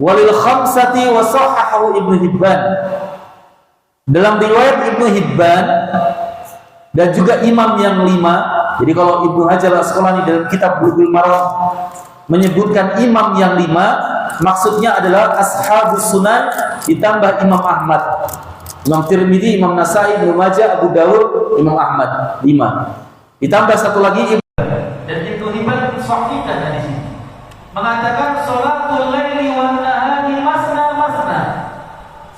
Walil khamsati wa sahahahu Ibnu Hibban. Dalam riwayat Ibnu Hibban dan juga imam yang 5. Jadi kalau Ibnu Hajar Al-Asqalani dalam kitab Bulughul Maram menyebutkan imam yang 5, maksudnya adalah ashabus sunan ditambah Imam Ahmad, Imam Tirmidzi, Imam Nasai, Ibnu Majah, Abu Dawud, Imam Ahmad, 5. Ditambah satu lagi dan Ibnu Hibban sahihkan hadis ini. Mengatakan salatul laili wan nahari masna masna.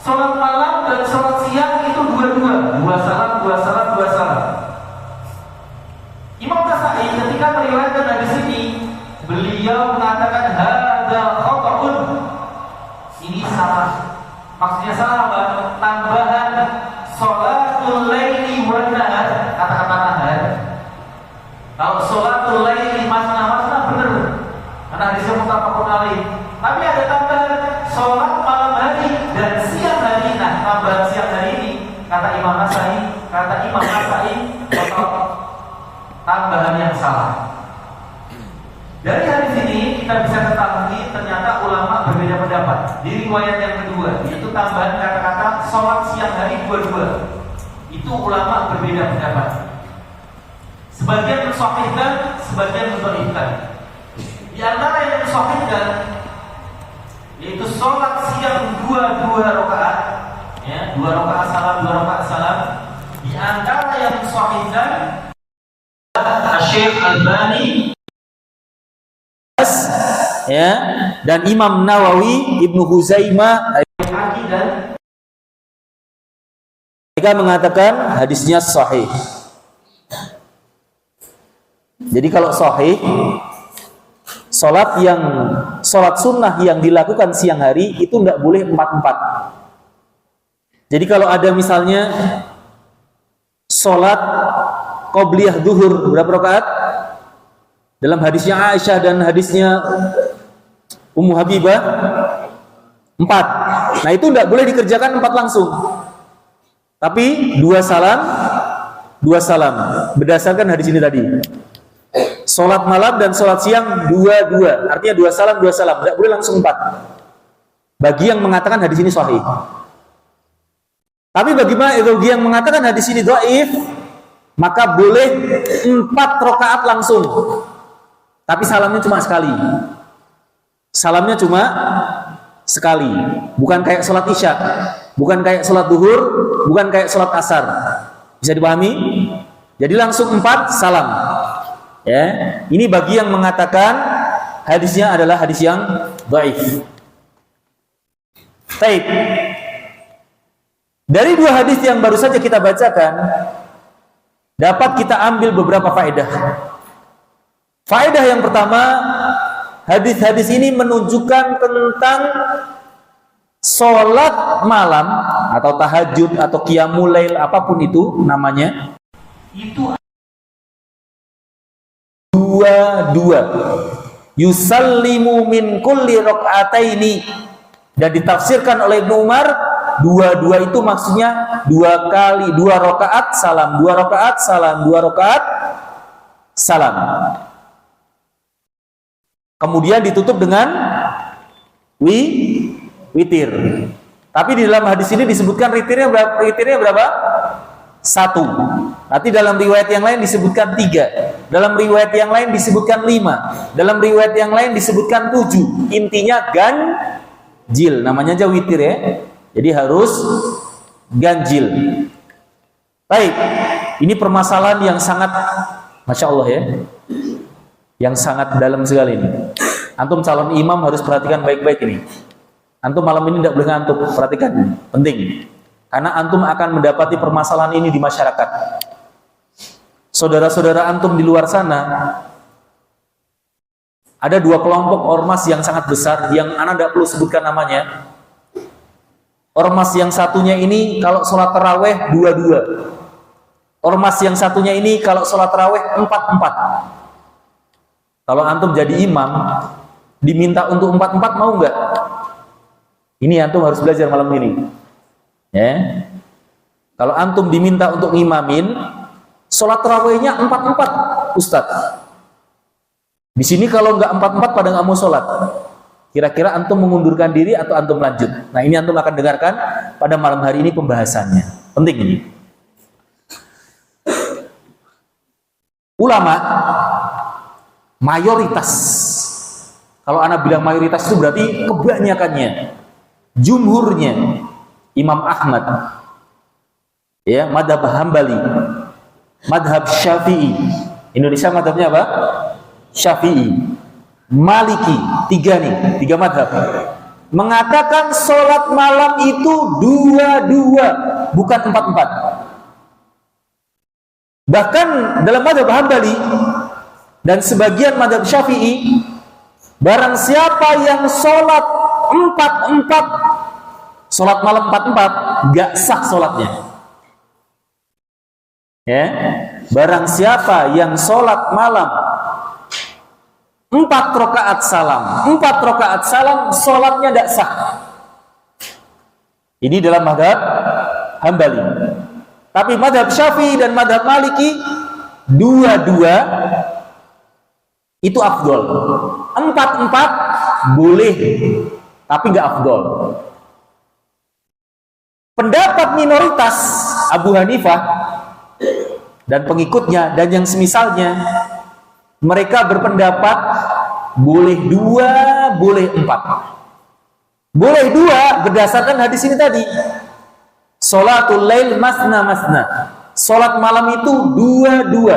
Salat malam dan salat siang itu dua-dua, dua salam, dua salam, dua salam. Imam Nasai ketika meriwayatkan hadis ini, beliau mengatakan hadza khata'un. Ini salah. Maksudnya salah apa? Tambahan salatul laili wan nahar, kata-kata nahar. Kalau salatul laili masna masna benar. Karena hadisnya muttafaqun alaih. Tapi ada tambahan salat malam hari dan siang hari. Nah, tambahan siang hari ini kata Imam Nasai, tambahan yang salah. Dari hadis ini kita bisa ketahui ternyata ulama berbeda pendapat. Di riwayat yang kedua, yaitu tambahan kata-kata sholat siang hari dua-dua, itu ulama berbeda pendapat. Sebagian mensahihkan, sebagian mendhaifkan. Di antara yang mensahihkan yaitu sholat siang dua rakaat, ya, 2 rakaat salam, 2 rakaat salam. Di antara yang mensahihkan Syekh Albani, ya, dan Imam Nawawi, Ibnu Huzaimah, mereka mengatakan hadisnya sahih. Jadi kalau sahih, sholat sunnah yang dilakukan siang hari itu tidak boleh 4-4. Jadi kalau ada misalnya sholat qobliyah duhur berapa rakaat? Dalam hadisnya Aisyah dan hadisnya Ummu Habibah 4. Nah itu tidak boleh dikerjakan 4 langsung. Tapi 2 salam, 2 salam. Berdasarkan hadis ini tadi. Sholat malam dan sholat siang 2-2. Artinya 2 salam, 2 salam. Tidak boleh langsung 4. Bagi yang mengatakan hadis ini sahih. Tapi bagi yang mengatakan hadis ini dhaif, maka boleh 4 rakaat langsung. Tapi salamnya cuma sekali. Salamnya cuma sekali. Bukan kayak sholat isya, bukan kayak sholat duhur, bukan kayak sholat asar. Bisa dipahami? Jadi langsung 4 salam. Ya, ini bagi yang mengatakan hadisnya adalah hadis yang dhaif. Baik. Dari 2 hadis yang baru saja kita bacakan, dapat kita ambil beberapa faedah. Faedah yang pertama, hadis-hadis ini menunjukkan tentang sholat malam atau tahajud atau qiyamul lail, apapun itu namanya, itu dua-dua. Yusallimu min kulli raka'ataini, dan ditafsirkan oleh Ibnu Umar, dua-dua itu maksudnya 2 kali, 2 rakaat salam, 2 rakaat salam, 2 rakaat salam. Kemudian ditutup dengan witir. Tapi di dalam hadis ini disebutkan witirnya berapa? 1. Nanti dalam riwayat yang lain disebutkan 3. Dalam riwayat yang lain disebutkan 5. Dalam riwayat yang lain disebutkan 7. Intinya ganjil. Namanya aja witir ya. Jadi harus ganjil. Baik. Ini permasalahan yang sangat, Masya Allah ya, yang sangat dalam sekali ini. Antum calon imam harus perhatikan baik-baik ini. Antum malam ini tidak boleh ngantuk, perhatikan, penting. Karena antum akan mendapati permasalahan ini di masyarakat. Saudara-saudara antum di luar sana, ada 2 kelompok ormas yang sangat besar, yang anak tidak perlu sebutkan namanya. Ormas yang satunya ini kalau sholat taraweh 2-2. Ormas yang satunya ini kalau sholat taraweh 4-4. Kalau antum jadi imam, diminta untuk 4-4 mau nggak? Ini antum harus belajar malam ini. Ya. Kalau antum diminta untuk ngimamin, sholat tarawihnya 4-4, Ustaz. Di sini kalau nggak 4-4 pada nggak mau sholat. Kira-kira antum mengundurkan diri atau antum lanjut? Nah, ini antum akan dengarkan pada malam hari ini pembahasannya. Penting ini. Ulama mayoritas, kalau anak bilang mayoritas itu berarti kebanyakannya, jumhurnya, Imam Ahmad, ya, madhab Hambali, madhab Syafi'i. Indonesia madhabnya apa? Syafi'i, Maliki, tiga madhab, mengatakan sholat malam itu dua-dua, bukan empat-empat. Bahkan dalam madhab Hambali dan sebagian madhab Syafi'i, barang siapa yang sholat empat-empat, sholat malam empat-empat, gak sah sholatnya. Ya, barang siapa yang sholat malam 4 rakaat salam, sholatnya tidak sah. Ini dalam madhab Hambali. Tapi madhab Syafi'i dan madhab Maliki, dua-dua itu afdol. 4-4 boleh, tapi nggak afdol. Pendapat minoritas Abu Hanifah dan pengikutnya dan yang semisalnya, mereka berpendapat boleh 2, boleh 4. Boleh 2 berdasarkan hadis ini tadi. Sholatul lail masna masna. Sholat malam itu 2-2.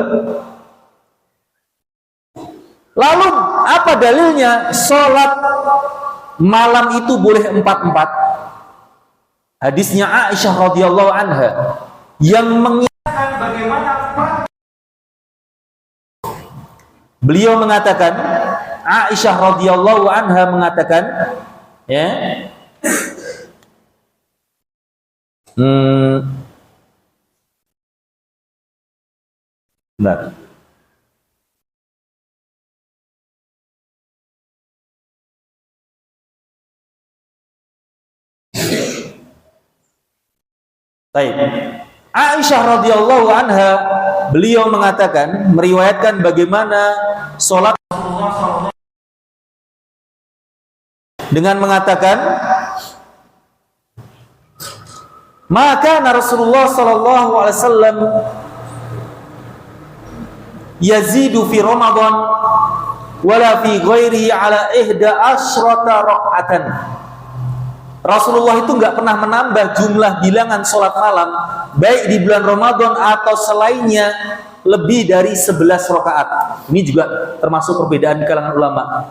Lalu apa dalilnya sholat malam itu boleh 4-4? Hadisnya Aisyah radhiyallahu anha yang mengingatkan bagaimana beliau mengatakan, Aisyah radhiyallahu anha mengatakan, ya, benar. Baik. Aisyah radhiyallahu anha, beliau mengatakan, meriwayatkan bagaimana sholat dengan mengatakan, maka Rasulullah sallallahu alaihi wasallam yazidu fi Ramadan wala fi ghairihi ala 11 raka'atan. Rasulullah itu enggak pernah menambah jumlah bilangan sholat malam, baik di bulan Ramadan atau selainnya, lebih dari 11 rakaat. Ini juga termasuk perbedaan di kalangan ulama.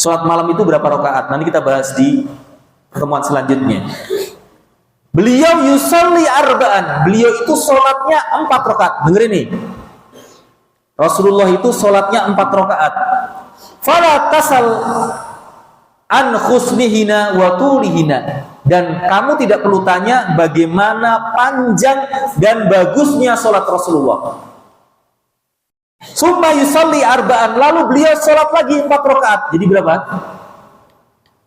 Sholat malam itu berapa rakaat? Nanti kita bahas di pertemuan selanjutnya. Beliau yusalli arba'an. Beliau itu sholatnya 4 rakaat. Dengerin nih. Rasulullah itu sholatnya 4 rakaat. Fala tasal an khusnihina wa tulihina, dan kamu tidak perlu tanya bagaimana panjang dan bagusnya sholat Rasulullah. Summa yusalli arba'an, lalu beliau sholat lagi 4 rakaat. Jadi berapa?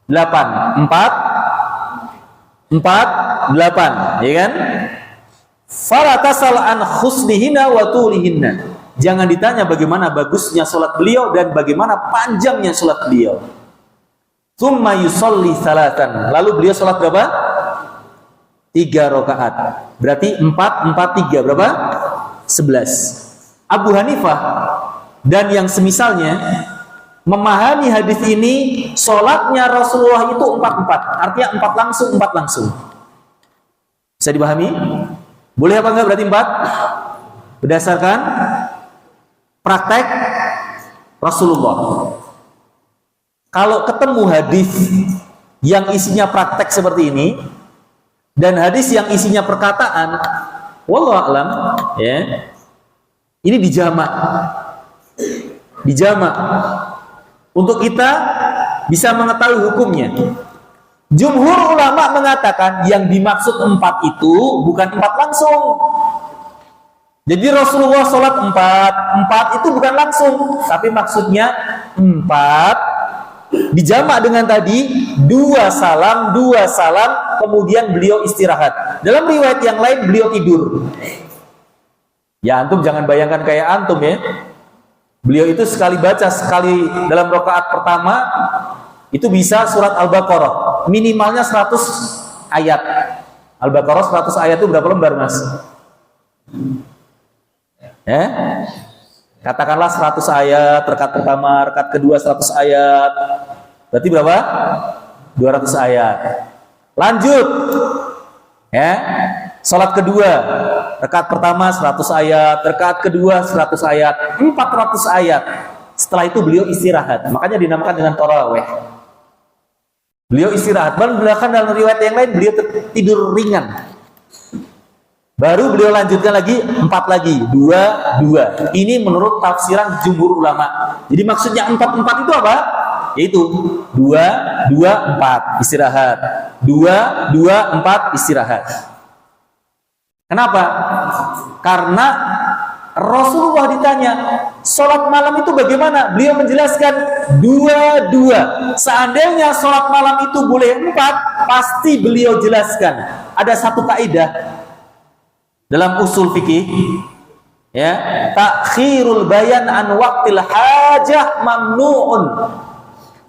8. 4 8, ya kan? Fala tasal an khusnihina wa tulihina. Jangan ditanya bagaimana bagusnya sholat beliau dan bagaimana panjangnya sholat beliau. Tsumma yusolli salatan. Lalu beliau sholat berapa? 3 rakaat. Berarti 4, 4, 3. Berapa? 11. Abu Hanifah dan yang semisalnya memahami hadis ini, sholatnya Rasulullah itu 4-4. Artinya 4 langsung, 4 langsung. Bisa dipahami? Boleh apa enggak berarti 4? Berdasarkan praktek Rasulullah. Kalau ketemu hadis yang isinya praktek seperti ini dan hadis yang isinya perkataan, wallahu a'lam, ya, ini dijamak untuk kita bisa mengetahui hukumnya. Jumhur ulama mengatakan yang dimaksud 4 itu bukan 4 langsung. Jadi Rasulullah sholat 4 itu bukan langsung, tapi maksudnya 4 dijamak dengan tadi 2 salam, kemudian beliau istirahat. Dalam riwayat yang lain beliau tidur. Ya antum jangan bayangkan kayak antum ya. Beliau itu sekali baca, sekali dalam rakaat pertama Itu bisa surat Al-Baqarah. Minimalnya 100 ayat. Al-Baqarah 100 ayat itu berapa lembar, Mas? Katakanlah 100 ayat, rakaat pertama, rakaat kedua 100 ayat. Berarti berapa? 200 ayat. Lanjut. Salat kedua, rakaat pertama 100 ayat, rakaat kedua 100 ayat, 400 ayat. Setelah itu beliau istirahat. Makanya dinamakan dengan tarawih. Beliau istirahat. Bahkan dalam riwayat yang lain beliau tidur ringan. Baru beliau lanjutkan lagi 4 lagi, 2, 2. Ini menurut tafsiran jumhur ulama. Jadi maksudnya 4 itu apa? Yaitu 2, 2, 4 istirahat. 2, 2, 4 istirahat. Kenapa? Karena Rasulullah ditanya, sholat malam itu bagaimana? Beliau menjelaskan 2. Seandainya sholat malam itu boleh 4, pasti beliau jelaskan. Ada satu kaidah dalam usul fikih, takhirul bayan an waqtil hajah mamnu'un.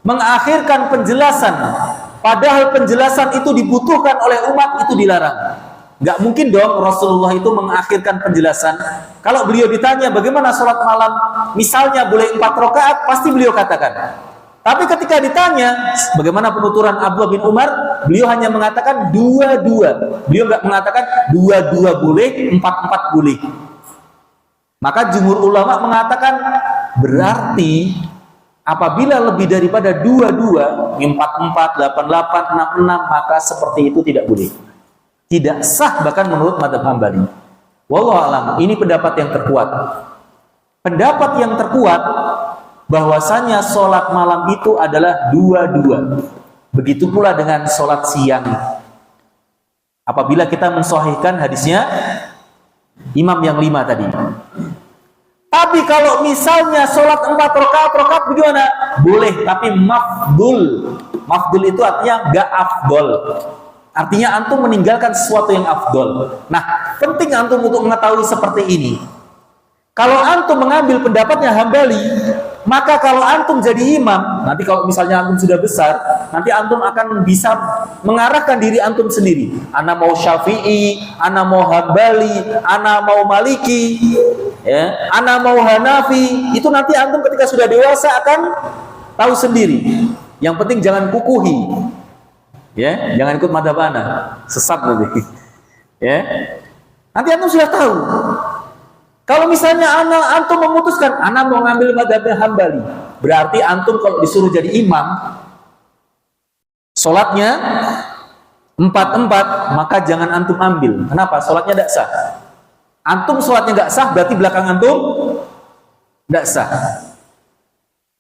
Mengakhirkan penjelasan padahal penjelasan itu dibutuhkan oleh umat, itu dilarang. Nggak mungkin dong Rasulullah itu mengakhirkan penjelasan. Kalau beliau ditanya bagaimana sholat malam, misalnya boleh 4 rakaat, pasti beliau katakan. Tapi ketika ditanya bagaimana penuturan Abdullah bin Umar, beliau hanya mengatakan 2. Beliau nggak mengatakan 2 boleh, 4 boleh. Maka jumhur ulama mengatakan berarti apabila lebih daripada 2, 4, 8, 6, maka seperti itu tidak boleh. Tidak sah bahkan menurut mazhab Hambali. Wallahu a'lam, ini pendapat yang terkuat. Pendapat yang terkuat bahwasanya sholat malam itu adalah 2. Begitu pula dengan sholat siang. Apabila kita mensahihkan hadisnya imam yang 5 tadi. Tapi kalau misalnya sholat 4 rakaat bagaimana? Boleh, tapi mafdul. Mafdul itu artinya gak afdol. Artinya antum meninggalkan sesuatu yang afdol. Nah, penting antum untuk mengetahui seperti ini. Kalau antum mengambil pendapatnya Hambali, maka kalau antum jadi imam, nanti kalau misalnya antum sudah besar, nanti antum akan bisa mengarahkan diri antum sendiri. Ana mau Syafi'i, ana mau Hambali, ana mau Maliki, ana mau Hanafi. Itu nanti antum ketika sudah dewasa akan tahu sendiri. Yang penting jangan kukuhi. Jangan ikut madhab ana, sesat nanti. Nanti antum sudah tahu. Kalau misalnya antum memutuskan ana mau ngambil madhabnya Hambali, berarti antum kalau disuruh jadi imam, sholatnya 4, maka jangan antum ambil. Kenapa? Sholatnya tidak sah. Antum sholatnya nggak sah, berarti belakang antum tidak sah.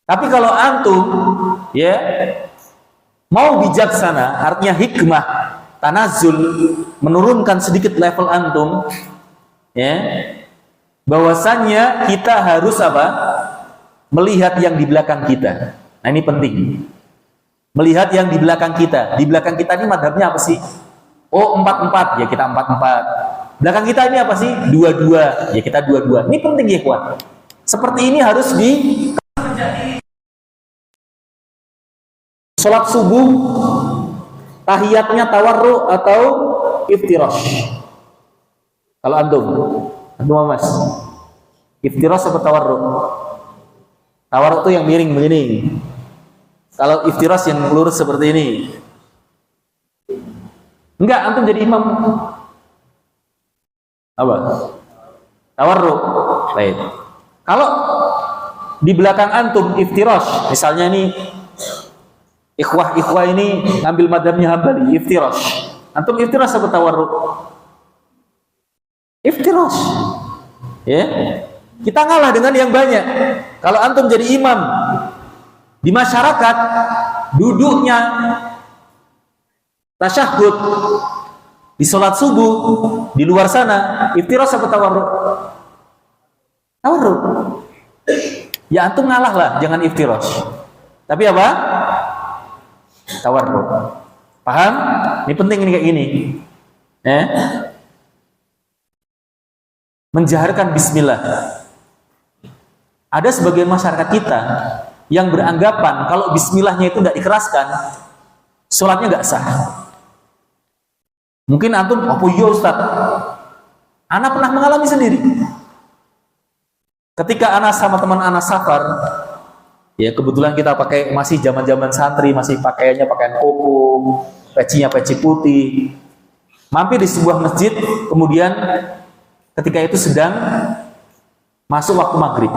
Tapi kalau antum mau bijaksana, artinya hikmah, tanazul, menurunkan sedikit level antum, bahwasannya kita harus apa? Melihat yang di belakang kita. Nah, ini penting. Melihat yang di belakang kita. Di belakang kita ini madhabnya apa sih? Oh, 4, ya kita 4. Belakang kita ini apa sih? 2, ya kita 2. Ini penting ya, kawan. Seperti ini harus di sholat subuh, tahiyatnya tawarru atau iftirash. Kalau antum Mas, iftirash atau tawarru? Tawarru itu yang miring begini. Kalau iftirash yang lurus seperti ini. Enggak, antum jadi imam apa? Tawarru. Baik. Kalau di belakang antum iftirash, misalnya ini ikhwah ini ngambil madhabnya Hambali, iftirash. Antum iftirash atau tawarru? Iftirash. Kita ngalah dengan yang banyak. Kalau antum jadi imam di masyarakat, duduknya tasyahud di sholat subuh di luar sana, iftirash atau tawarru? Tawarru. Ya antum ngalah lah, jangan iftirash. Tapi apa? Tawarru. Paham? Ini penting ini kayak gini. Menjaharkan bismillah. Ada sebagian masyarakat kita yang beranggapan kalau bismillahnya itu tidak dikeraskan, sholatnya nggak sah. Mungkin antum, oh iya Ustaz, ana pernah mengalami sendiri. Ketika ana sama teman ana safar, ya kebetulan kita masih zaman-zaman santri, masih pakaiannya pakaian koko, pecinya peci putih. Mampir di sebuah masjid, kemudian ketika itu sedang masuk waktu maghrib.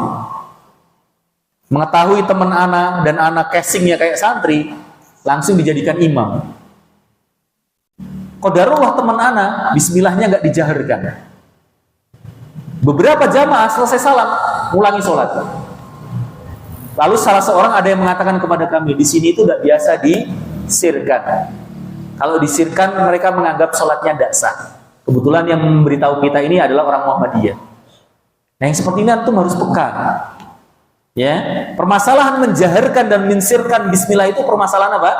Mengetahui teman ana dan ana casingnya kayak santri, langsung dijadikan imam. Qadarullah teman ana, bismillahnya nggak dijaharkan. Beberapa jamaah selesai salam, ulangi sholat. Lalu salah seorang ada yang mengatakan kepada kami, di sini itu tidak biasa disirkan. Kalau disirkan, mereka menganggap sholatnya tidak sah. Kebetulan yang memberitahu kita ini adalah orang Muhammadiyah. Nah, yang seperti ini antum harus peka. Ya, permasalahan menjaharkan dan mensirkan bismillah itu permasalahan apa?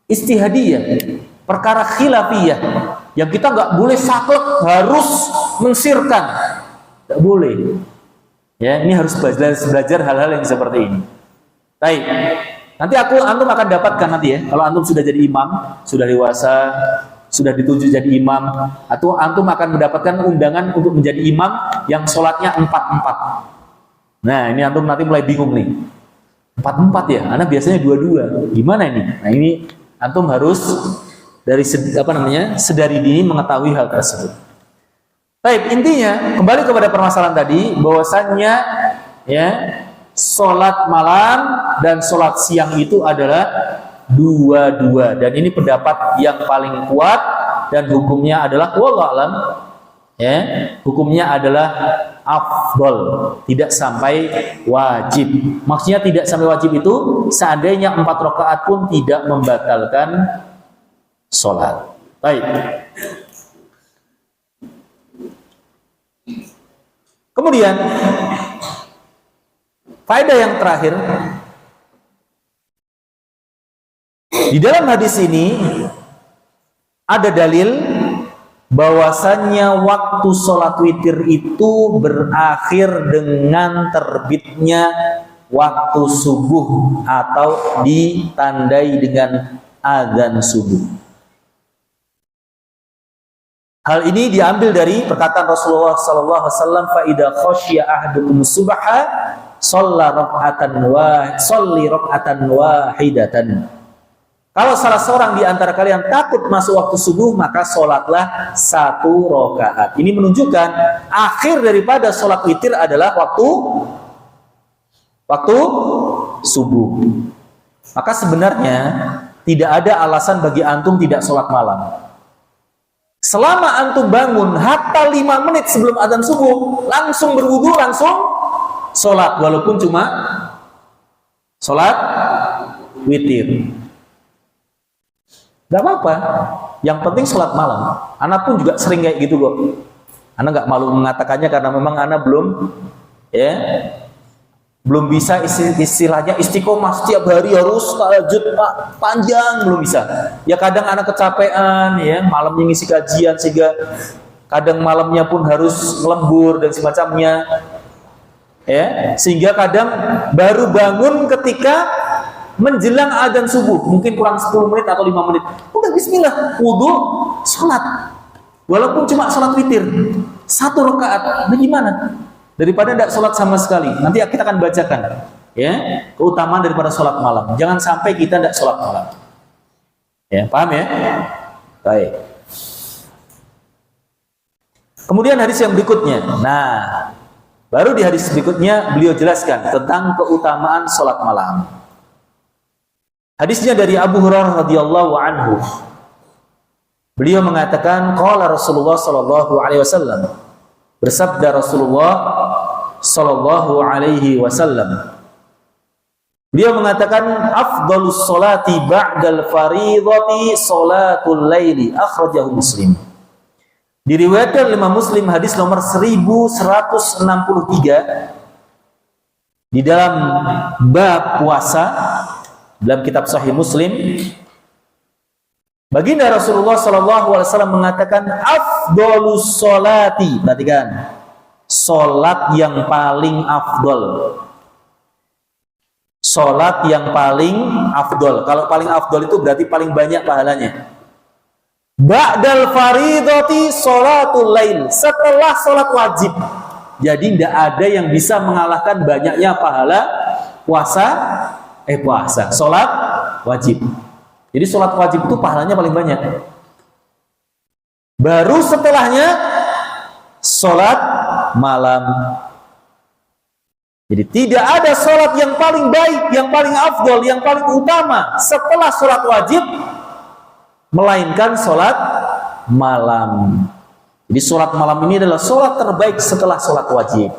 Istihadiyah, perkara khilafiyah. Yang kita nggak boleh saklek, harus mensirkan, nggak boleh. Ya, ini harus belajar hal-hal yang seperti ini. Baik, nanti antum akan dapatkan nanti ya, kalau antum sudah jadi imam, sudah dewasa, sudah ditunjuk jadi imam, atau antum akan mendapatkan undangan untuk menjadi imam yang sholatnya 4-4. Nah, ini antum nanti mulai bingung nih. 4-4 ya, anak biasanya 2-2. Gimana ini? Nah, ini antum harus sedari dini mengetahui hal tersebut. Baik, intinya kembali kepada permasalahan tadi, bahwasannya ya sholat malam dan sholat siang itu adalah dua-dua, dan ini pendapat yang paling kuat dan hukumnya adalah wallahu alam, ya, hukumnya adalah afdol, tidak sampai wajib. Maksudnya tidak sampai wajib itu seandainya 4 rakaat pun tidak membatalkan sholat. Baik. Kemudian faedah yang terakhir, di dalam hadis ini ada dalil bahwasannya waktu sholat witir itu berakhir dengan terbitnya waktu subuh atau ditandai dengan azan subuh. Hal ini diambil dari perkataan Rasulullah sallallahu alaihi wasallam, fa idza khasyiya ahadukum subha sholli rak'atan wahidatan. Kalau salah seorang di antara kalian takut masuk waktu subuh, maka sholatlah 1 rakaat. Ini menunjukkan akhir daripada sholat witir adalah waktu subuh. Maka sebenarnya tidak ada alasan bagi antum tidak sholat malam. Selama antum bangun hatta 5 menit sebelum azan subuh, langsung berwudu, langsung sholat, walaupun cuma sholat witir. Gak apa-apa, yang penting sholat malam. Anak pun juga sering kayak gitu kok. Anak gak malu mengatakannya karena memang anak belum bisa istilahnya istiqomah setiap hari harus tahajud panjang, belum bisa. Ya kadang anak kecapean, ya malamnya ngisi kajian sehingga kadang malamnya pun harus lembur dan semacamnya. Ya, sehingga kadang baru bangun ketika menjelang adzan subuh, mungkin kurang 10 menit atau 5 menit. Udah bismillah, wudu, sholat. Walaupun cuma sholat witir 1 rakaat, bagaimana? Daripada tidak sholat sama sekali. Nanti kita akan bacakan ya keutamaan daripada sholat malam. Jangan sampai kita tidak sholat malam. Ya, paham ya? Baik. Kemudian hadis yang berikutnya. Nah, baru di hadis berikutnya beliau jelaskan tentang keutamaan sholat malam. Hadisnya dari Abu Hurairah radhiyallahu anhu. Beliau mengatakan, qala Rasulullah sallallahu alaihi wasallam. Bersabda Rasulullah sallallahu alaihi wasallam. Beliau mengatakan, afdhalus sholati ba'dal fardhati sholatul laili, akhrajahu Muslim. Diriwayatkan oleh Imam Muslim hadis nomor 1163 di dalam bab puasa dalam kitab Sahih Muslim. Baginda Rasulullah SAW mengatakan afdhalus sholati, perhatikan, sholat yang paling afdol, sholat yang paling afdol. Kalau paling afdol itu berarti paling banyak pahalanya. Ba'dal faridati sholatul lail, setelah sholat wajib. Jadi tidak ada yang bisa mengalahkan banyaknya pahala puasa, sholat wajib. Jadi sholat wajib itu pahalanya paling banyak. Baru setelahnya sholat malam. Jadi tidak ada sholat yang paling baik, yang paling afdol, yang paling utama setelah sholat wajib, melainkan sholat malam. Jadi sholat malam ini adalah sholat terbaik setelah sholat wajib.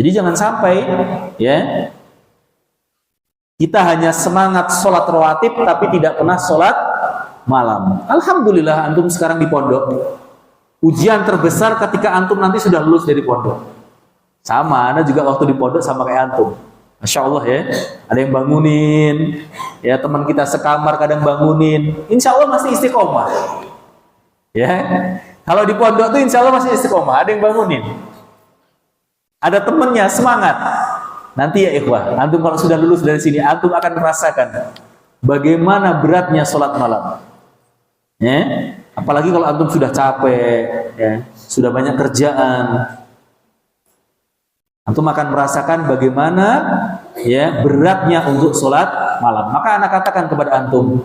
Jadi jangan sampai ya kita hanya semangat sholat rawatib tapi tidak pernah sholat malam. Alhamdulillah antum sekarang di pondok. Ujian terbesar ketika antum nanti sudah lulus dari pondok. Sama, Anda juga waktu di pondok sama kayak antum. Masya Allah ya, ada yang bangunin, ya teman kita sekamar kadang bangunin. Insya Allah masih istiqomah. Ya, kalau di pondok tuh insya Allah masih istiqomah, ada yang bangunin. Ada temennya semangat. Nanti ya ikhwah, antum kalau sudah lulus dari sini, antum akan merasakan bagaimana beratnya sholat malam. Ya, apalagi kalau antum sudah capek, ya, sudah banyak kerjaan. Antum akan merasakan bagaimana ya beratnya untuk sholat malam. Maka anak katakan kepada antum,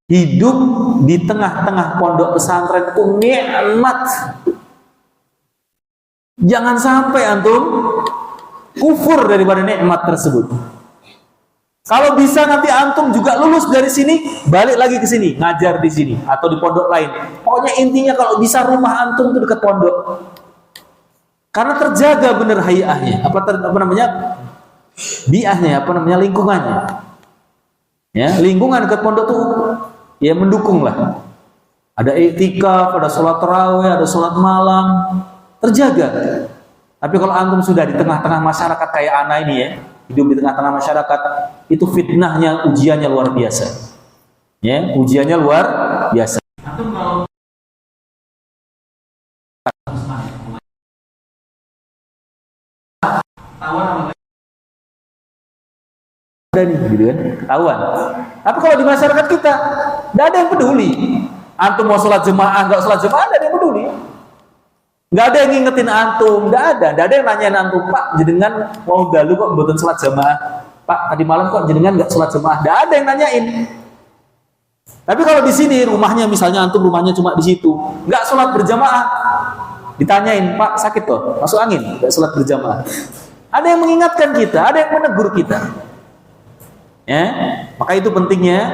hidup di tengah-tengah pondok pesantren itu nikmat. Jangan sampai antum kufur daripada nikmat tersebut. Kalau bisa nanti antum juga lulus dari sini, balik lagi ke sini, ngajar di sini atau di pondok lain. Pokoknya intinya kalau bisa rumah antum itu dekat pondok. Karena terjaga benar hayahnya, lingkungannya. Ya, lingkungan dekat pondok tuh ya mendukung lah. Ada iktikaf, ada sholat tarawih, ada sholat malam, terjaga. Tapi kalau antum sudah di tengah-tengah masyarakat kayak ana ini ya, hidup di tengah-tengah masyarakat, itu fitnahnya, ujiannya luar biasa. Ya, ujiannya luar biasa. Antum kalau ada nih, gitu kan, ketahuan. Tapi kalau di masyarakat kita, tidak ada yang peduli. Antum mau sholat jemaah, nggak sholat jemaah, tidak ada yang peduli. Nggak ada yang ngingetin antum, tidak ada yang nanyain antum, Pak, jenengan mau galu kok mboten sholat jemaah, Pak, tadi malam kok jenengan nggak sholat jemaah, tidak ada yang nanyain. Tapi kalau di sini rumahnya, misalnya antum rumahnya cuma di situ, nggak sholat berjamaah, ditanyain, Pak sakit toh, masuk angin, nggak sholat berjamaah. Ada yang mengingatkan kita, ada yang menegur kita. Ya, maka itu pentingnya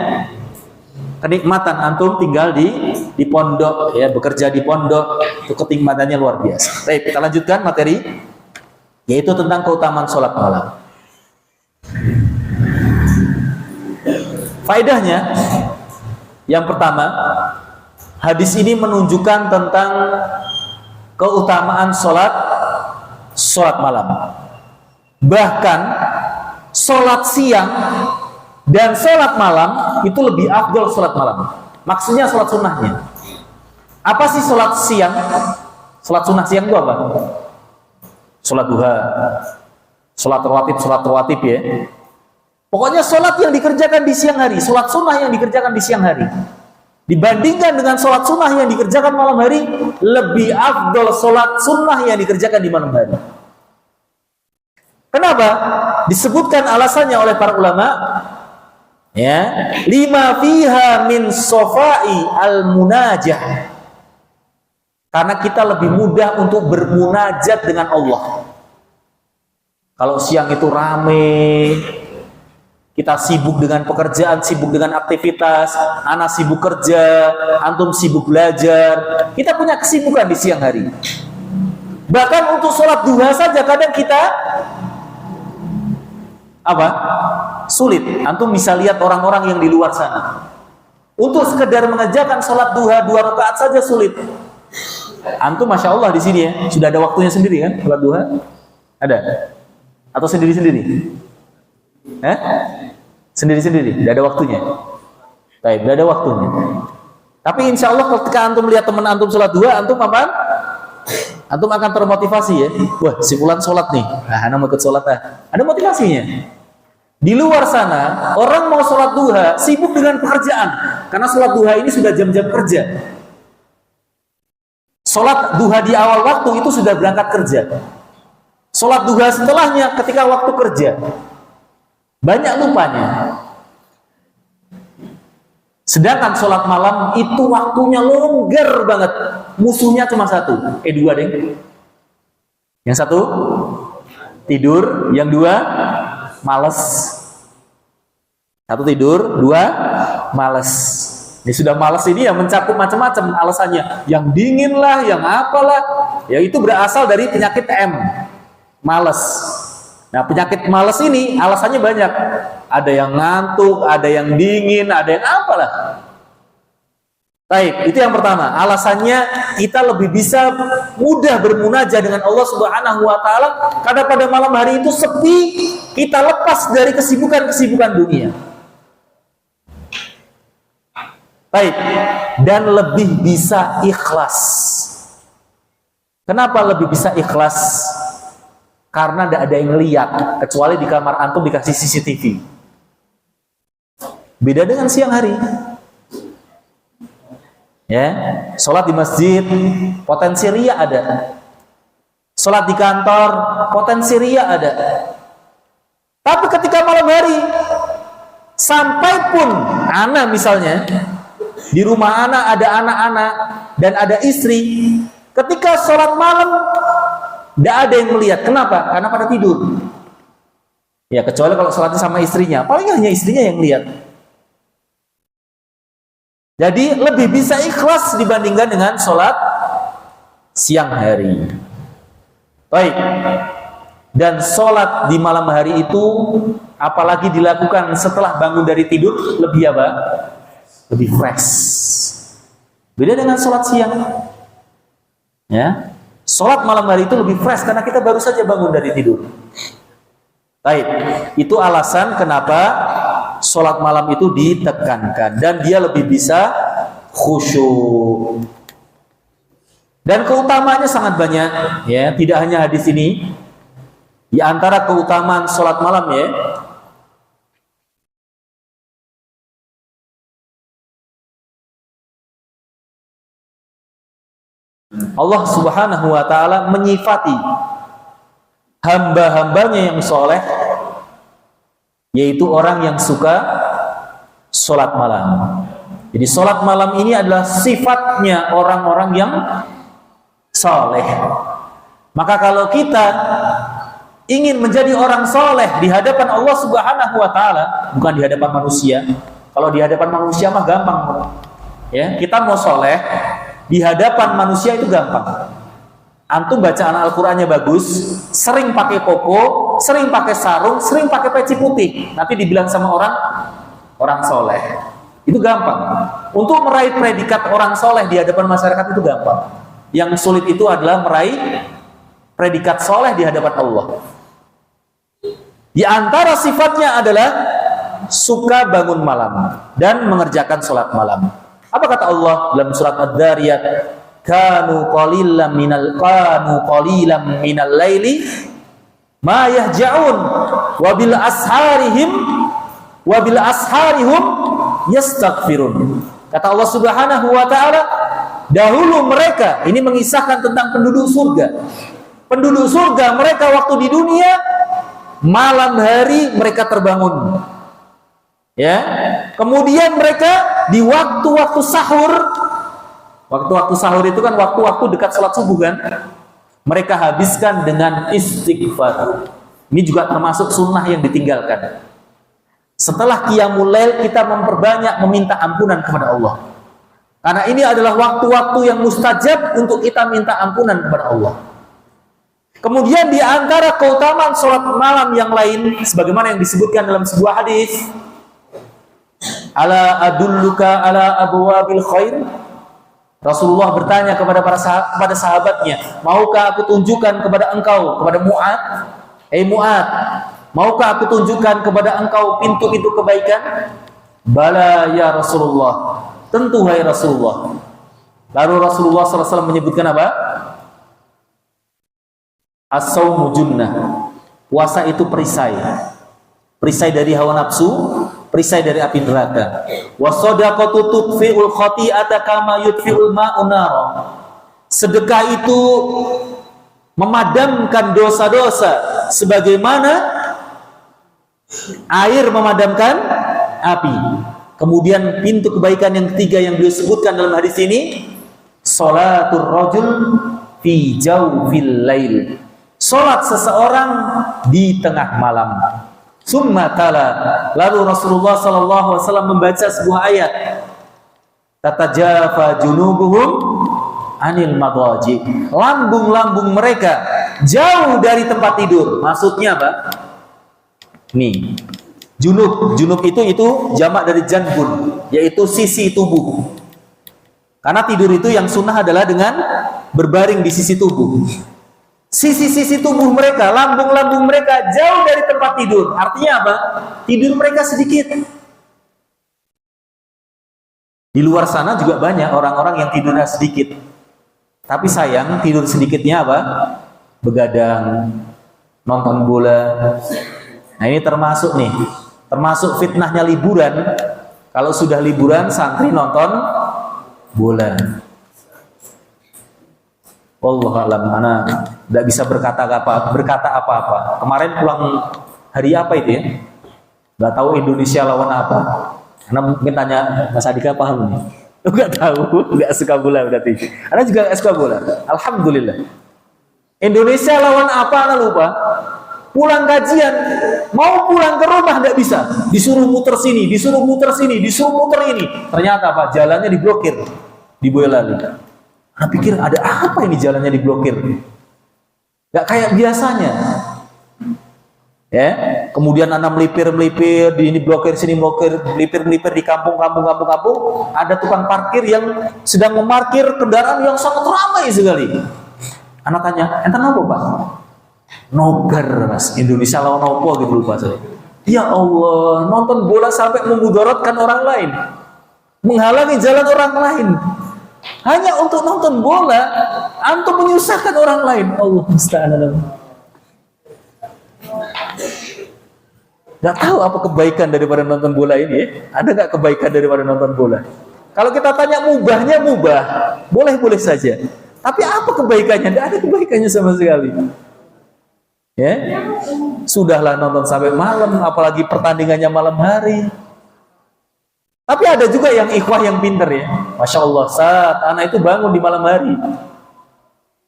kenikmatan antum tinggal di pondok, ya, bekerja di pondok, itu kenikmatannya luar biasa. Baik, kita lanjutkan materi, yaitu tentang keutamaan sholat malam. Faedahnya, yang pertama, hadis ini menunjukkan tentang keutamaan sholat malam. Bahkan sholat siang dan sholat malam itu lebih afdol sholat malam. Maksudnya sholat sunnahnya. Apa sih sholat siang? Sholat sunnah siang itu apa? Sholat duha, sholat rawatib ya. Pokoknya sholat yang dikerjakan di siang hari, sholat sunnah yang dikerjakan di siang hari, dibandingkan dengan sholat sunnah yang dikerjakan malam hari, lebih afdol sholat sunnah yang dikerjakan di malam hari. Kenapa? Disebutkan alasannya oleh para ulama, ya, lima fiha min sofai al munajah, karena kita lebih mudah untuk bermunajat dengan Allah. Kalau siang itu rame, kita sibuk dengan pekerjaan, sibuk dengan aktivitas, anak sibuk kerja, antum sibuk belajar, kita punya kesibukan di siang hari. Bahkan untuk sholat duha saja kadang kita sulit. Antum bisa lihat orang-orang yang di luar sana, untuk sekedar mengerjakan sholat duha 2 rakaat saja sulit. Antum masya Allah di sini ya, sudah ada waktunya sendiri kan sholat duha? Ada? Atau sendiri-sendiri? Sendiri-sendiri, tidak ada waktunya. Baik, tidak ada waktunya. Tapi insya Allah ketika antum melihat teman antum sholat duha, antum apa? Antum akan termotivasi ya. Wah, si fulan sholat nih. Nah, ana mau ikut sholat ah. Ada motivasinya. Di luar sana, orang mau sholat duha sibuk dengan pekerjaan. Karena sholat duha ini sudah jam-jam kerja. Sholat duha di awal waktu itu sudah berangkat kerja. Sholat duha setelahnya ketika waktu kerja. Banyak lupanya. Sedangkan sholat malam itu waktunya longgar banget. Musuhnya cuma satu. Dua deh. Yang satu tidur, yang dua males. Satu tidur, dua males. Ini sudah males ini ya mencakup macam-macam alasannya. Yang dingin lah, yang apalah. Ya itu berasal dari penyakit M. Males. Nah penyakit males ini alasannya banyak. Ada yang ngantuk, ada yang dingin, ada yang apalah. Baik, itu yang pertama. Alasannya kita lebih bisa mudah bermunajat dengan Allah Subhanahu wa taala karena pada malam hari itu sepi, kita lepas dari kesibukan-kesibukan dunia. Baik, dan lebih bisa ikhlas. Kenapa lebih bisa ikhlas? Karena tidak ada yang lihat, kecuali di kamar antum dikasih CCTV. Beda dengan siang hari. Ya, sholat di masjid, potensi riya ada. Sholat di kantor, potensi riya ada. Tapi ketika malam hari, sampai pun anak misalnya, di rumah anak ada anak-anak dan ada istri, ketika sholat malam, tidak ada yang melihat. Kenapa? Karena pada tidur. Ya, kecuali kalau sholatnya sama istrinya, paling hanya istrinya yang lihat. Jadi lebih bisa ikhlas dibandingkan dengan sholat siang hari. Baik. Dan sholat di malam hari itu, apalagi dilakukan setelah bangun dari tidur, lebih apa? Lebih fresh. Beda dengan sholat siang. Ya, sholat malam hari itu lebih fresh karena kita baru saja bangun dari tidur. Baik, itu alasan kenapa sholat malam itu ditekankan dan dia lebih bisa khusyuk. Dan keutamanya sangat banyak, ya, tidak hanya hadis ini. Di antara keutamaan sholat malam, ya, Allah Subhanahu wa ta'ala menyifati hamba-hambanya yang soleh, yaitu orang yang suka sholat malam. Jadi sholat malam ini adalah sifatnya orang-orang yang soleh. Maka kalau kita ingin menjadi orang soleh di hadapan Allah Subhanahu wa ta'ala, bukan di hadapan manusia. Kalau di hadapan manusia mah gampang, ya, kita mau soleh di hadapan manusia itu gampang. Antum bacaan Al-Qur'annya bagus, sering pakai koko, sering pakai sarung, sering pakai peci putih, nanti dibilang sama orang soleh. Itu gampang. Untuk meraih predikat orang soleh di hadapan masyarakat itu gampang. Yang sulit itu adalah meraih predikat soleh di hadapan Allah. Di antara sifatnya adalah suka bangun malam dan mengerjakan sholat malam. Apa kata Allah dalam surat Ad-Dariyat? Kanu qalilan minal laili ma yahja'un wa bil asharihum yastaghfirun. Kata Allah Subhanahu wa ta'ala, dahulu mereka, ini mengisahkan tentang penduduk surga. Penduduk surga mereka waktu di dunia, malam hari mereka terbangun. Ya. Kemudian mereka di waktu-waktu sahur, waktu-waktu sahur itu kan waktu-waktu dekat sholat subuh kan, mereka habiskan dengan istighfar. Ini juga termasuk sunnah yang ditinggalkan. Setelah qiyamul lail kita memperbanyak meminta ampunan kepada Allah. Karena ini adalah waktu-waktu yang mustajab untuk kita minta ampunan kepada Allah. Kemudian di antara keutamaan sholat malam yang lain, sebagaimana yang disebutkan dalam sebuah hadis, ala adulluka ala abwabil khair. Rasulullah bertanya kepada sahabatnya, maukah aku tunjukkan kepada engkau, kepada Mu'ad, Mu'ad, maukah aku tunjukkan kepada engkau pintu-pintu kebaikan? Bala ya Rasulullah, tentu hai Rasulullah. Lalu Rasulullah SAW menyebutkan apa? As-sawmu junnah, puasa itu perisai. perisai dari hawa nafsu, perisai dari api neraka. Wasadaqatu tudfi'ul khati'ata kama yudfi'ul ma'u nara. Sedekah itu memadamkan dosa-dosa sebagaimana air memadamkan api. Kemudian pintu kebaikan yang ketiga yang beliau sebutkan dalam hadis ini, sholatur rajul fi jawfil lail. Salat seseorang di tengah malam. Summa tala, lalu Rasulullah sallallahu alaihi wasallam membaca sebuah ayat. Tatajafa junubuhum anil madaji. Lambung-lambung mereka jauh dari tempat tidur. Maksudnya apa? Nih. Junub itu jamak dari janbun, yaitu sisi tubuh. Karena tidur itu yang sunnah adalah dengan berbaring di sisi tubuh. Sisi-sisi tubuh mereka, lambung-lambung mereka jauh dari tempat tidur. Artinya apa? Tidur mereka sedikit. Di luar sana juga banyak orang-orang yang tidurnya sedikit. Tapi sayang, tidur sedikitnya apa? Begadang, nonton bola. Nah ini termasuk nih. Termasuk fitnahnya liburan. Kalau sudah liburan, santri nonton bola. Wallahu a'lam, ana tidak bisa berkata apa-apa. Kemarin pulang hari apa itu ya? Nggak tahu Indonesia lawan apa. Karena mungkin tanya Mas Adika paham nih. Nggak tahu, nggak suka bola berarti. Ana juga nggak suka bola. Alhamdulillah. Indonesia lawan apa? Ana lupa. Pulang kajian, mau pulang ke rumah nggak bisa, disuruh muter sini, disuruh muter sini, disuruh muter ini. Ternyata apa? Jalannya diblokir di Boyolali. Nah, pikir ada apa ini jalannya diblokir? Nggak kayak biasanya. Ya, kemudian anak melipir di ini blokir sini blokir, melipir di kampung. Ada tukang parkir yang sedang memarkir kendaraan yang sangat ramai sekali. Anak tanya, enten apa Pak? Nobar Mas, Indonesia lawan opo gitu lupa saya. Ya Allah, nonton bola sampai memudaratkan orang lain, menghalangi jalan orang lain, hanya untuk nonton bola, antum menyusahkan orang lain. Allah musta'an. Gak tahu apa kebaikan daripada nonton bola ini ya? Ada gak kebaikan daripada nonton bola? Kalau kita tanya mubahnya mubah, boleh-boleh saja. Tapi apa kebaikannya? Tidak ada kebaikannya sama sekali. Ya, sudahlah nonton sampai malam, apalagi pertandingannya malam hari. Tapi ada juga yang ikhwah yang pinter ya, masya Allah, saat anak itu bangun di malam hari,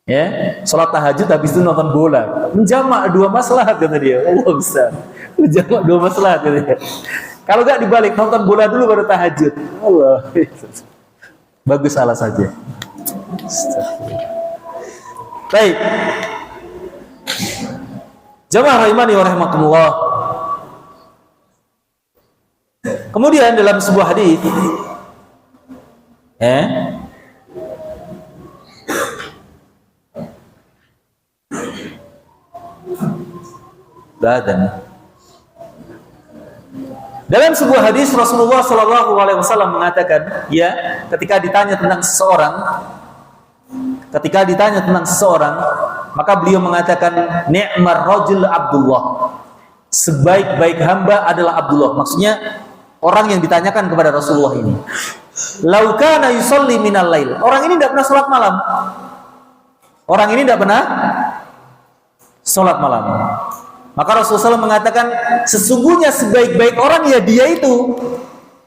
ya, sholat tahajud habis itu nonton bola, menjamak dua maslahat kata dia. Allah besar, menjamak dua maslahat kata dia. Kalau nggak dibalik, nonton bola dulu baru tahajud. Allah, bagus, salah saja. Baik. Jamaah rahimani wa rahimakumullah. Kemudian dalam sebuah hadis dalam sebuah hadis Rasulullah sallallahu alaihi wasallam mengatakan, ya, ketika ditanya tentang seseorang, maka beliau mengatakan, ni'mar rajul Abdullah. Sebaik-baik hamba adalah Abdullah. Maksudnya orang yang ditanyakan kepada Rasulullah ini. Lau kana yusalli minal lail. Orang ini tidak pernah sholat malam. Maka Rasulullah SAW mengatakan, sesungguhnya sebaik-baik orang ya dia itu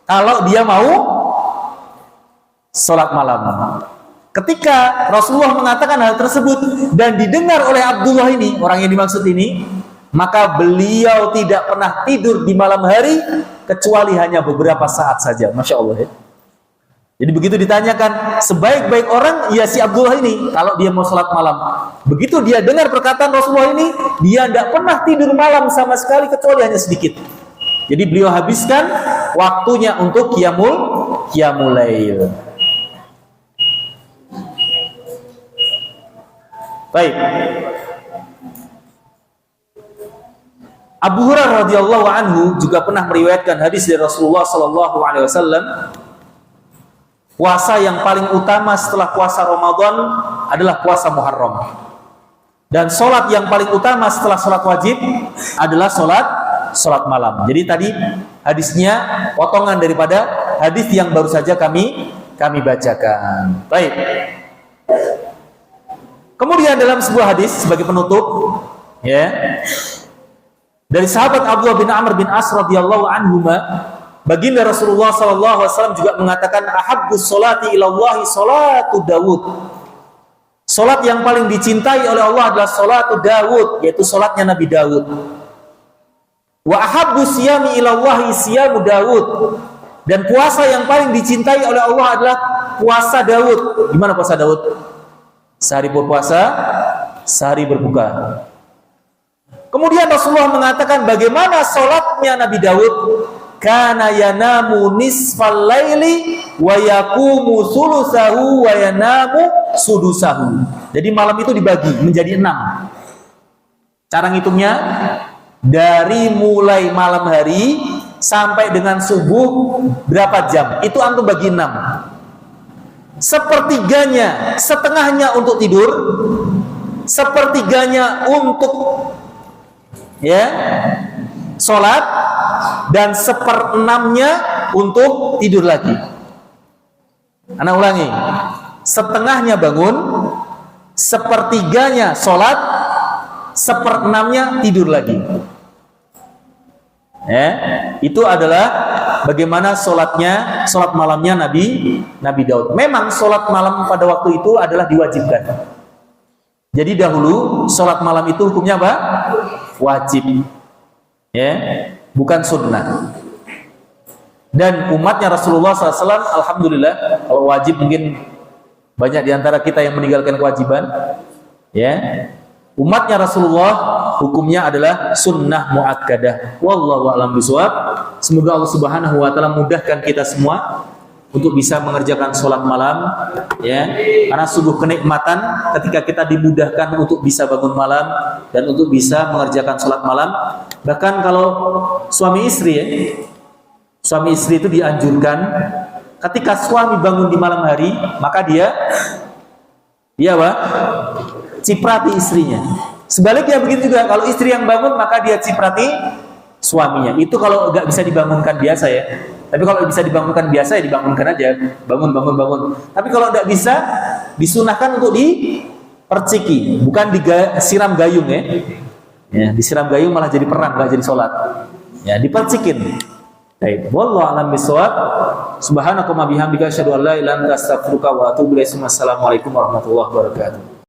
kalau dia mau sholat malam. Ketika Rasulullah mengatakan hal tersebut dan didengar oleh Abdullah ini, orang yang dimaksud ini, maka beliau tidak pernah tidur di malam hari kecuali hanya beberapa saat saja. Masya Allah ya. Jadi begitu ditanyakan sebaik-baik orang, ya si Abdullah ini kalau dia mau sholat malam. Begitu dia dengar perkataan Rasulullah ini, dia tidak pernah tidur malam sama sekali kecuali hanya sedikit. Jadi beliau habiskan waktunya untuk qiyamul lail. Baik. Abu Hurairah radhiyallahu anhu juga pernah meriwayatkan hadis dari Rasulullah sallallahu alaihi wasallam. Puasa yang paling utama setelah puasa Ramadan adalah puasa Muharram. Dan sholat yang paling utama setelah sholat wajib adalah sholat salat malam. Jadi tadi hadisnya potongan daripada hadis yang baru saja kami bacakan. Baik. Kemudian dalam sebuah hadis sebagai penutup, ya, dari sahabat Abdullah bin Amr bin As radhiyallahu anhuma, baginda Rasulullah sallallahu alaihi wasallam juga mengatakan, ahabbus sholati ilallahi sholatu Daud. Salat yang paling dicintai oleh Allah adalah salatu Daud, yaitu salatnya Nabi Daud. Wa ahabbus siyami ilallahi siyamu Daud. Dan puasa yang paling dicintai oleh Allah adalah puasa Daud. Gimana puasa Daud? Sehari berpuasa, sehari berbuka. Kemudian Rasulullah mengatakan bagaimana salatnya Nabi Daud? Kana yanamu nisfal laili wa yaqumu sulusahu wa yanamu sudusahu. Jadi malam itu dibagi menjadi 6. Cara ngitungnya dari mulai malam hari sampai dengan subuh berapa jam? Itu antum bagi 6. Sepertiganya, setengahnya untuk tidur, sepertiganya untuk sholat, dan 1/6-nya untuk tidur lagi. Ana ulangi, setengahnya bangun, sepertiganya sholat, 1/6-nya tidur lagi. Itu adalah bagaimana sholat malamnya Nabi Daud. Memang sholat malam pada waktu itu adalah diwajibkan. Jadi dahulu sholat malam itu hukumnya apa? Wajib, bukan sunnah. Dan umatnya Rasulullah SAW, alhamdulillah, kalau wajib mungkin banyak diantara kita yang meninggalkan kewajiban. Umatnya Rasulullah hukumnya adalah sunnah muakkadah. Wallahu a'lam bishawab. Semoga Allah Subhanahu wa taala mudahkan kita semua untuk bisa mengerjakan sholat malam, karena sungguh kenikmatan ketika kita dimudahkan untuk bisa bangun malam dan untuk bisa mengerjakan sholat malam. Bahkan kalau suami istri itu dianjurkan ketika suami bangun di malam hari, maka dia ciprati istrinya. Sebaliknya begitu juga, kalau istri yang bangun maka dia ciprati suaminya. Itu kalau nggak bisa dibangunkan biasa ya. Tapi kalau bisa dibangunkan biasa ya dibangunkan aja, bangun. Tapi kalau nggak bisa, disunahkan untuk diperciki, bukan disiram gayung disiram gayung malah jadi perang, nggak jadi sholat. Dipercikin. Baik, wallahu a'lam bishawab. Subhanakallahumma bihamdika asyhadu an la ilaha illa anta astaghfiruka wa atubu ilaik. Assalamualaikum warahmatullahi wabarakatuh.